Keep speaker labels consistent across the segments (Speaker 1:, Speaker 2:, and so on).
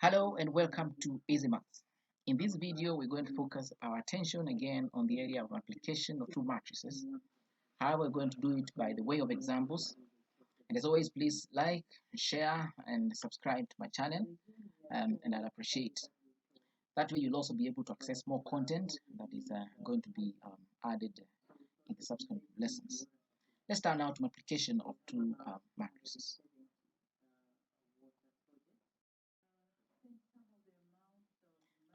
Speaker 1: Hello and welcome to Easy Maths. In this video, we're going to focus our attention again on the area of application of two matrices. However, we're going to do it by the way of examples. And as always, please like, share, and subscribe to my channel, and I'll appreciate. That way, you'll also be able to access more content that is going to be added in the subsequent lessons. Let's start now to multiplication of two matrices.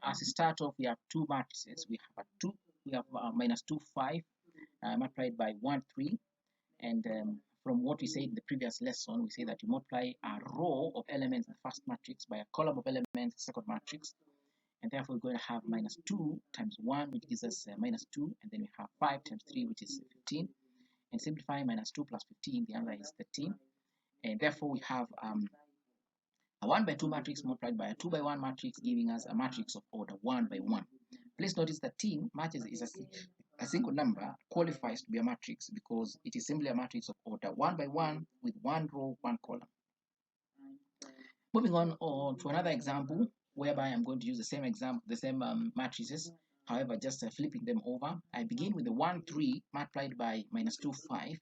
Speaker 1: As a start off, we have two matrices. We have minus 2, 5 multiplied by 1, 3. And from what we said in the previous lesson, we say that you multiply a row of elements in the first matrix by a column of elements in the second matrix. And therefore, we're going to have minus 2 times 1, which gives us minus 2. And then we have 5 times 3, which is 15. And simplifying minus 2 plus 15, the answer is 13. And therefore, we have a 1 by 2 matrix multiplied by a 2 by 1 matrix, giving us a matrix of order 1 by 1. Please notice that matches is a single number qualifies to be a matrix because it is simply a matrix of order 1 by 1 with 1 row, 1 column. Moving on to another example whereby I'm going to use the same matrices, however, just flipping them over. I begin with the 1, 3 multiplied by minus 2, 5.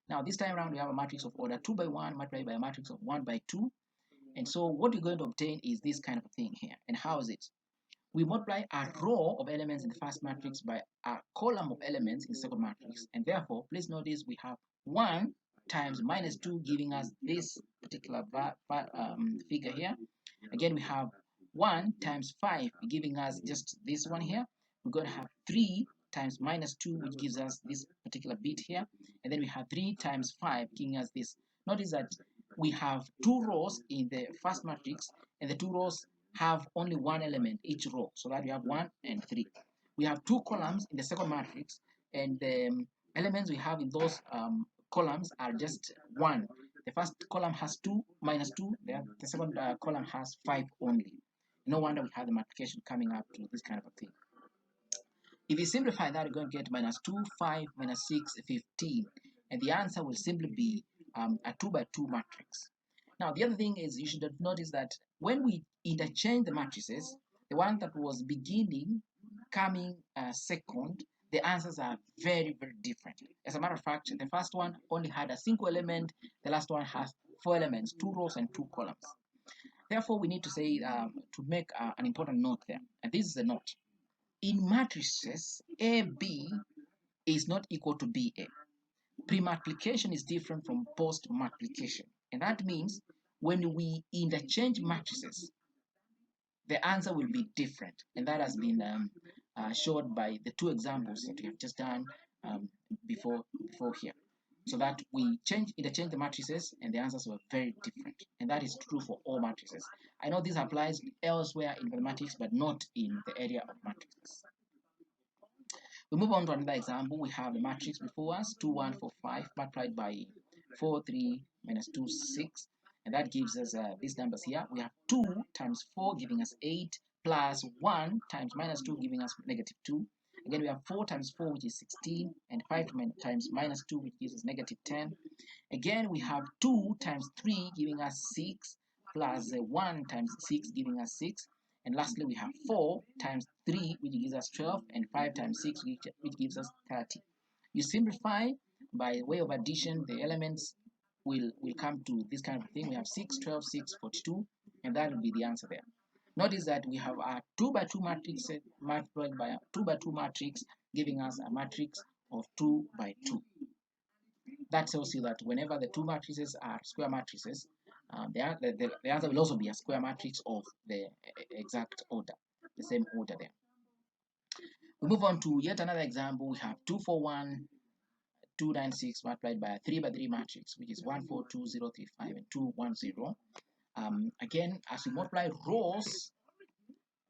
Speaker 1: Now, this time around, we have a matrix of order 2 by 1 multiplied by a matrix of 1 by 2. And so what you're going to obtain is this kind of a thing here. And how is it? We multiply a row of elements in the first matrix by a column of elements in the second matrix. And therefore, please notice we have 1 times minus 2 giving us this particular figure here. Again, we have 1 times 5 giving us just this one here. We're going to have 3 times minus 2, which gives us this particular bit here. And then we have 3 times 5 giving us this. Notice that we have 2 rows in the first matrix, and the 2 rows have only 1 element each row, so that we have 1 and 3. We have 2 columns in the second matrix, and the elements we have in those columns are just 1. The first column has 2 minus 2, the second column has 5 only. No wonder we have the multiplication coming up to this kind of a thing. If you simplify that, you're going to get minus 2, 5, minus 6, 15. And the answer will simply be a 2 by 2 matrix. Now, the other thing is you should notice that when we interchange the matrices, the one that was beginning coming second, the answers are very, very different. As a matter of fact, the first one only had a single element. The last one has 4 elements, 2 rows and 2 columns. Therefore, we need to say to make an important note there. And this is a note. In matrices, AB is not equal to BA. Pre-multiplication is different from post-multiplication. And that means when we interchange matrices, the answer will be different. And that has been showed by the 2 examples that we have just done before here. So that we interchange the matrices and the answers were very different. And that is true for all matrices. I know this applies elsewhere in mathematics, but not in the area of matrices. We move on to another example. We have the matrix before us, 2, 1, 4, 5 multiplied by 4, 3, minus 2, 6. And that gives us these numbers here. We have 2 times 4 giving us 8, plus 1 times minus 2 giving us negative 2. Again, we have 4 times 4, which is 16, and 5 times minus 2, which gives us negative 10. Again, we have 2 times 3 giving us 6, plus 1 times 6 giving us 6. And lastly, we have 4 times 3, which gives us 12, and 5 times 6, which gives us 30. You simplify by way of addition, the elements will come to this kind of thing. We have 6, 12, 6, 42, and that will be the answer there. Notice that we have a 2 by 2 matrix multiplied by a 2 by 2 matrix, giving us a matrix of 2 by 2. That tells you that whenever the 2 matrices are square matrices, the answer will also be a square matrix of the exact order, the same order there. We move on to yet another example. We have 2, 4, 1, 2, 9, 6 multiplied by a 3 by 3 matrix, which is 1, 4, 2, 0, 3, 5, and 2, 1, 0. Again, as we multiply rows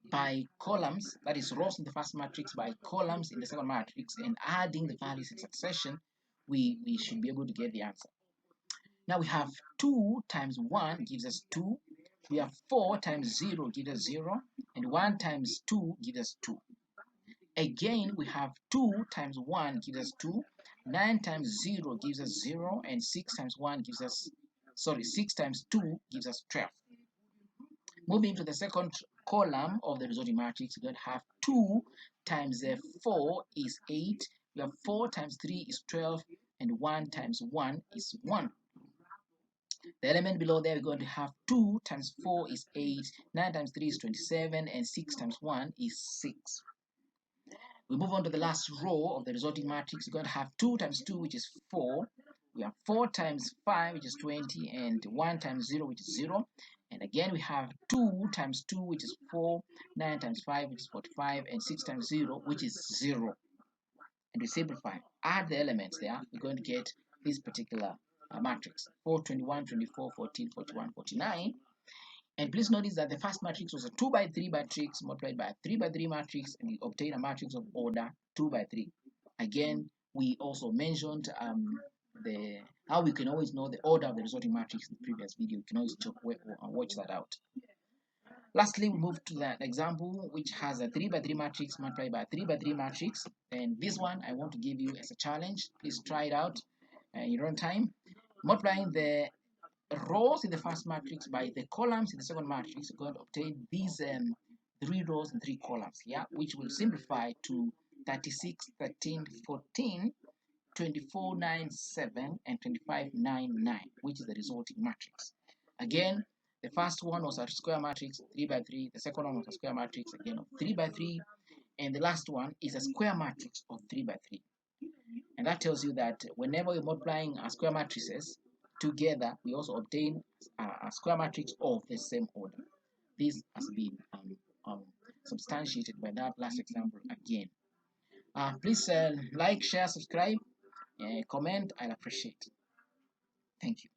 Speaker 1: by columns, that is rows in the first matrix by columns in the second matrix, and adding the values in succession, we should be able to get the answer. Now we have 2 times 1 gives us 2. We have 4 times 0 gives us 0. And 1 times 2 gives us 2. Again, we have 2 times 1 gives us 2. 9 times 0 gives us 0. And 6 times 1 gives us, 6 times 2 gives us 12. Moving to the second column of the resulting matrix, we're going to have 2 times 4 is 8. We have 4 times 3 is 12, and 1 times 1 is 1. The element below there, we're going to have 2 times 4 is 8, 9 times 3 is 27, and 6 times 1 is 6. We move on to the last row of the resulting matrix. We're going to have 2 times 2, which is 4. We have 4 times 5, which is 20, and 1 times 0, which is 0. And again, we have 2 times 2, which is 4, 9 times 5, which is 45, and 6 times 0, which is 0. And we simplify. Add the elements there. We're going to get this particular matrix. 4, 21, 24, 14, 41, 49. And please notice that the first matrix was a 2 by 3 matrix multiplied by a 3 by 3 matrix, and we obtain a matrix of order 2 by 3. Again, we also mentioned how we can always know the order of the resulting matrix in the previous video. You can always watch that out. Lastly, we move to that example which has a 3 by 3 matrix multiplied by a 3 by 3 matrix. And this one I want to give you as a challenge. Please try it out in your own time. Multiplying the rows in the first matrix by the columns in the second matrix, we're going to obtain these 3 rows and 3 columns here, which will simplify to 36, 13, 14, 24, 9, 7, and 25, 9, 9, which is the resulting matrix. Again, the first one was a square matrix 3 by 3, the second one was a square matrix again of 3 by 3, and the last one is a square matrix of 3 by 3. And that tells you that whenever you're multiplying square matrices together, we also obtain a square matrix of the same order. This has been substantiated by that last example again. Please like, share, subscribe, comment. I'll appreciate. Thank you.